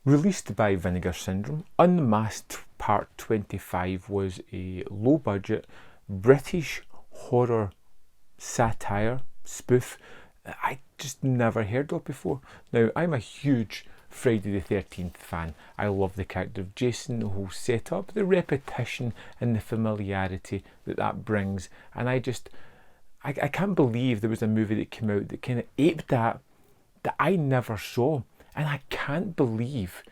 Released by Vinegar Syndrome, Unmasked Part 25 was a low-budget British horror satire spoof that I just never heard of before. Now, I'm a huge Friday the 13th fan. I love the character of Jason, the whole setup, the repetition and the familiarity that brings. And I can't believe there was a movie that came out that kind of aped that I never saw. And I can't believe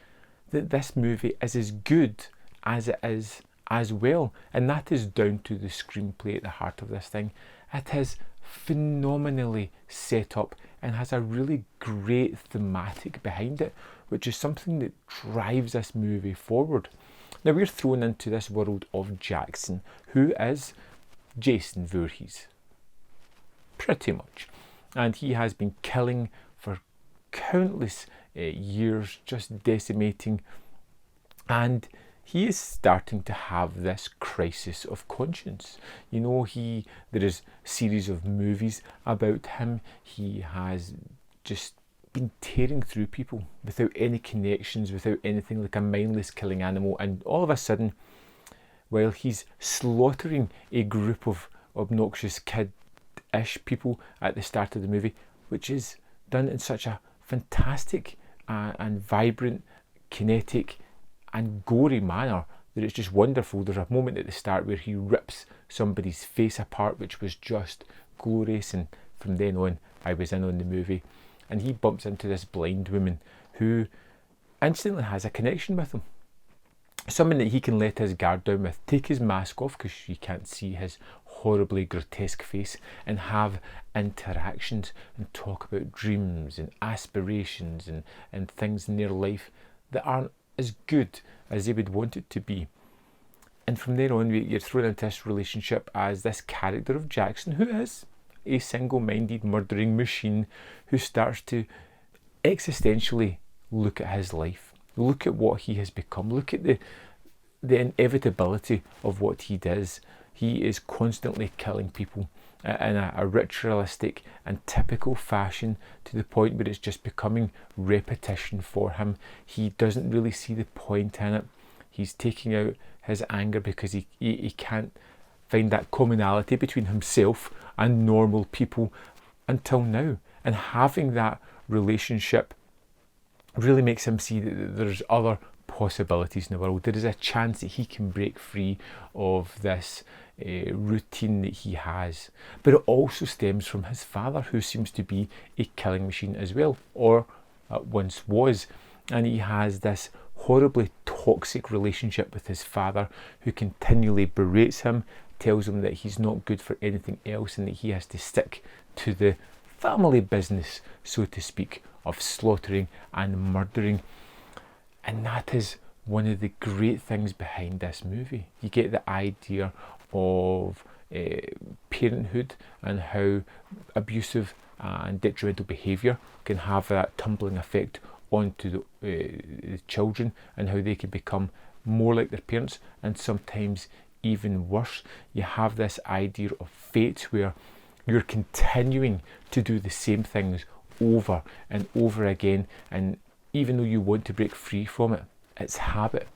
that this movie is as good as it is as well. And that is down to the screenplay at the heart of this thing. It is phenomenally set up and has a really great thematic behind it, which is something that drives this movie forward. Now, we're thrown into this world of Jackson, who is Jason Voorhees, pretty much. And he has been killing for countless years, just decimating, and he is starting to have this crisis of conscience. You know, there is a series of movies about him. He has just been tearing through people without any connections, without anything, like a mindless killing animal, and all of a sudden, while he's slaughtering a group of obnoxious kid-ish people at the start of the movie, which is done in such a fantastic and vibrant, kinetic and gory manner that it's just wonderful. There's a moment at the start where he rips somebody's face apart, which was just glorious, and from then on I was in on the movie. And he bumps into this blind woman who instantly has a connection with him. Someone that he can let his guard down with, take his mask off because you can't see his horribly grotesque face, and have interactions and talk about dreams and aspirations and things in their life that aren't as good as they would want it to be. And from there on, you're thrown into this relationship as this character of Jackson, who is a single-minded murdering machine who starts to existentially look at his life, look at what he has become, look at the inevitability of what he does. He is constantly killing people in a ritualistic and typical fashion, to the point where it's just becoming repetition for him. He doesn't really see the point in it. He's taking out his anger because he can't find that commonality between himself and normal people until now. And having that relationship really makes him see that there's other possibilities in the world. There is a chance that he can break free of this routine that he has. But it also stems from his father, who seems to be a killing machine as well, or once was. And he has this horribly toxic relationship with his father, who continually berates him, tells him that he's not good for anything else, and that he has to stick to the family business, so to speak, of slaughtering and murdering. And that is one of the great things behind this movie. You get the idea of parenthood and how abusive and detrimental behaviour can have that tumbling effect onto the children, and how they can become more like their parents, and sometimes even worse. You have this idea of fate, where you're continuing to do the same things over and over again, and even though you want to break free from it, it's habit.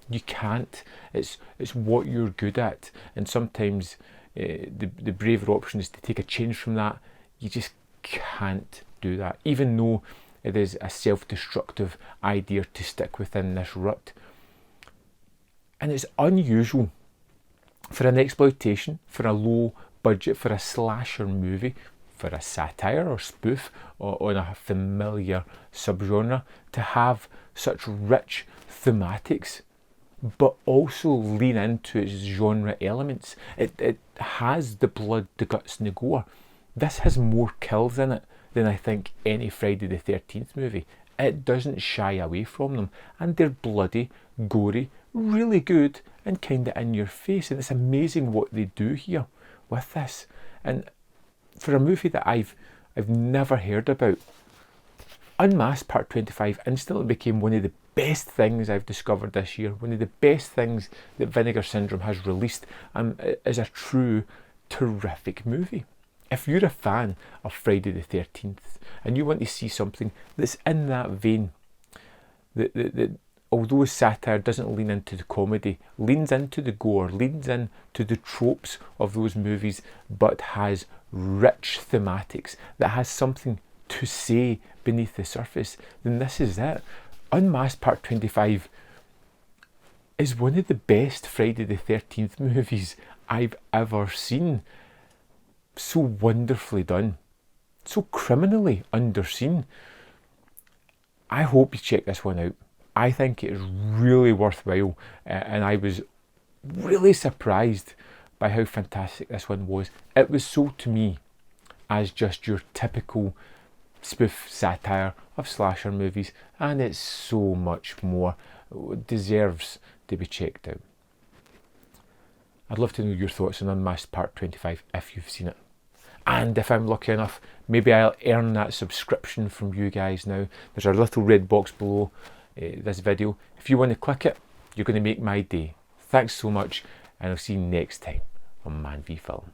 You can't. It's what you're good at, and sometimes the braver option is to take a change from that. You just can't do that, even though it is a self-destructive idea to stick within this rut. And it's unusual for an exploitation, for a low budget, for a slasher movie, for a satire or spoof on a familiar subgenre, to have such rich thematics, but also lean into its genre elements. It has the blood, the guts and the gore. This has more kills in it than I think any Friday the 13th movie. It doesn't shy away from them, and they're bloody, gory, really good, and kind of in your face. And it's amazing what they do here with this. And for a movie that I've never heard about, Unmasked Part 25 instantly became one of the best things I've discovered this year, one of the best things that Vinegar Syndrome has released, and is a true terrific movie. If you're a fan of Friday the 13th and you want to see something that's in that vein, Although satire doesn't lean into the comedy, leans into the gore, leans into the tropes of those movies, but has rich thematics, that has something to say beneath the surface, then this is it. Unmasked Part 25 is one of the best Friday the 13th movies I've ever seen. So wonderfully done. So criminally underseen. I hope you check this one out. I think it is really worthwhile, and I was really surprised by how fantastic this one was. It was sold to me as just your typical spoof satire of slasher movies, and it's so much more. It deserves to be checked out. I'd love to know your thoughts on Unmasked Part 25 if you've seen it. And if I'm lucky enough, maybe I'll earn that subscription from you guys now. There's a little red box below this video. If you want to click it, you're going to make my day. Thanks so much, and I'll see you next time on Man v Film.